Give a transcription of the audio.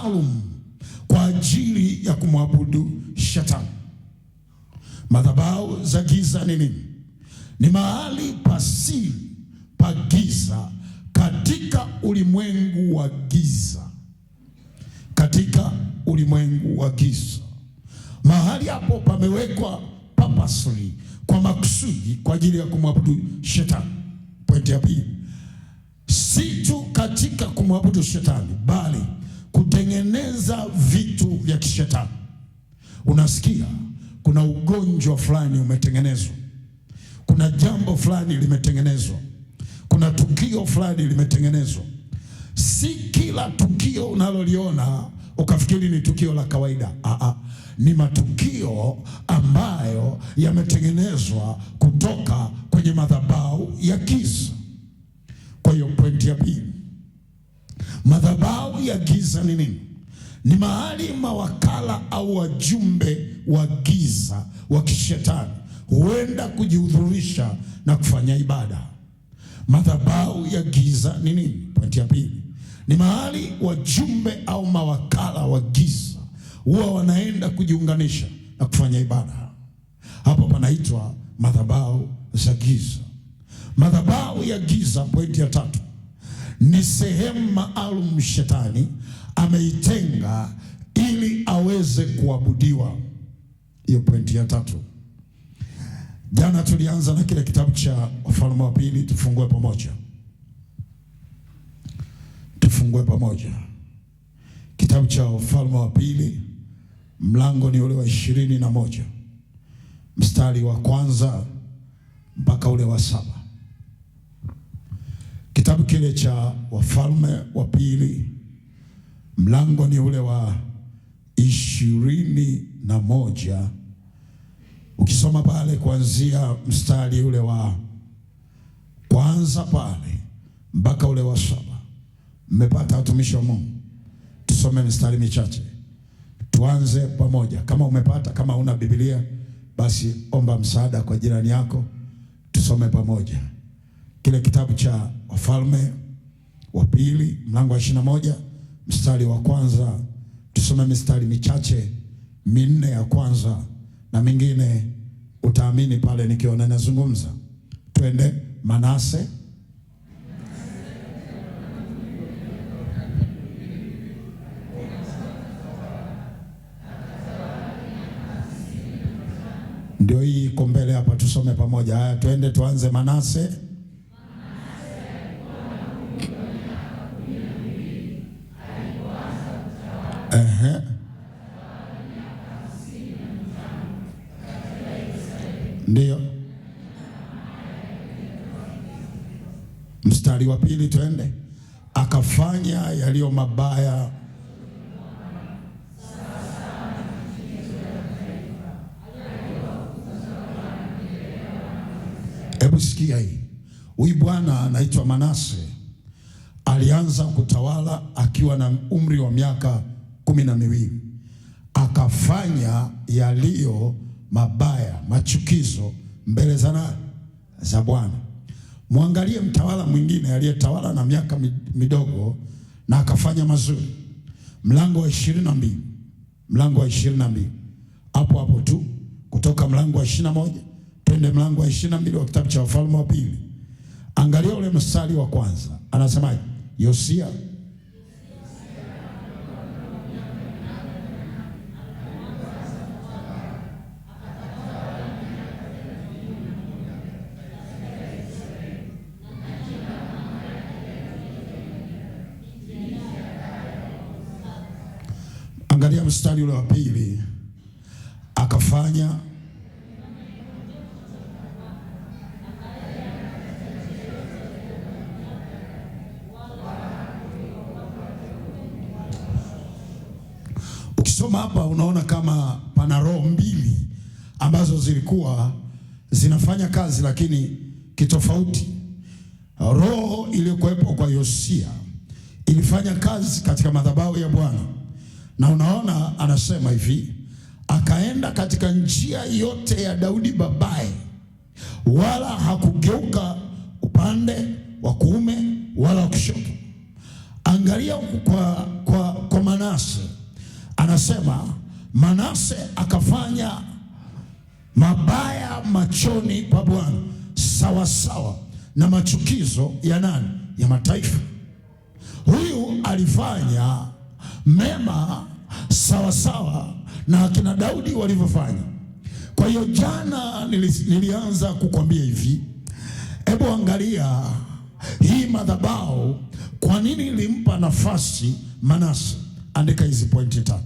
maalum kwa ajili ya kumwabudu Shetani. Madhabahu za giza ni nini? Ni mahali pasiri pa giza katika ulimwengu wa giza. Katika ulimwengu wa giza, mahali hapo pamewekwa purposely, kwa makusudi, kwa ajili ya kumwabudu Shetani. Pointi ya pili, si tu katika kumwabudu Shetani, bali kutengeneza vitu vya kishetani. Unasikia kuna ugonjwa fulani umetengenezwa, kuna jambo fulani limetengenezwa, kuna tukio fulani limetengenezwa. Si kila tukio unaloliona ukafikiri ni tukio la kawaida. Ni matukio ambayo yametengenezwa kutoka kwenye madhabahu ya giza. Kwa hiyo pointi ya pili, madhabahu ya giza ni nini? Ni mahali mawakala au wajumbe wa giza wa kishetani huenda kujihudhurisha na kufanya ibada. Madhabahu ya giza ni nini? Pointi ya pili, ni mahali wajumbe au mawakala wa giza huwa wanaenda kujiunganisha na kufanya ibada. Hapo panaitwa madhabahu za giza. Madhabahu ya giza, pointi ya tatu, ni sehemu maalum Shetani ameitenga ili aweze kuabudiwa. Hiyo pointi ya tatu. Jana tulianza na kile kitabu cha Wafalme wa Pili. Tufungue pamoja. Tufungue pamoja kitabu cha Wafalme wa Pili, mlango ni ule wa 21 mstari wa kwanza mpaka ule wa 7. Kitabu kile cha Wafalme wa Pili, mlango ni ule wa 21. Ukisoma pale kuanzia mstari ule wa kwanza pale mpaka ule wa 7. Mmepata watumishi wa Mungu? Tusome mstari michache, tuanze pamoja. Kama umepata, kama una Biblia basi omba msaada kwa jirani yako, tusome pamoja kile kitabu cha Wafalme wa Pili, mlango wa 21 mstari wa kwanza. Tusome mistari michache, minne ya kwanza na mingine utaamini pale nikiona nazungumza. Twende. Manase ndio hii iko mbele hapa, tusome pamoja. Haya, twende tuanze. Manase ndio mstari wa pili, twende. Akafanya yaliyo mabaya Hebu sikia hii. Huyu bwana anaitwa Manase. Alianza kutawala akiwa na umri wa miaka 12. Akafanya yaliyo mabaya, machukizo mbele za nani? Za Bwana. Mwangalie mtawala mwingine aliyetawala na miaka midogo na akafanya mazuri. Mlango wa 22. Mlango wa 22. Hapo hapo tu kutoka mlango wa 21 twende mlango wa 22 wa kitabu cha Wafalme wa Pili. Angalia ule mstari wa kwanza. Anasemaje? Yosia Angalia mstari ule wa pili. Akafanya ukisoma hapa unaona kama pana roho mbili ambazo zilikuwa zinafanya kazi lakini kitofauti. Roho iliyokuwepo kwa Yosia ilifanya kazi katika madhabahu ya Bwana. Na unaona anasema hivi, akaenda katika njia yote ya Daudi babaye, wala hakugeuka upande wa kuume wala wa kushoto. Angalia kwa Manase, anasema Manase akafanya mabaya machoni pa Bwana, sawasawa na machukizo ya nani? Ya mataifa. Huyu alifanya mema sawasawa na akina Daudi walivyofanya. Kwa hiyo jana nilianza kukwambia hivi, hebu angalia hii madhabahu, kwa nini ilimpa nafasi Manase? Andika hizi pointi 3.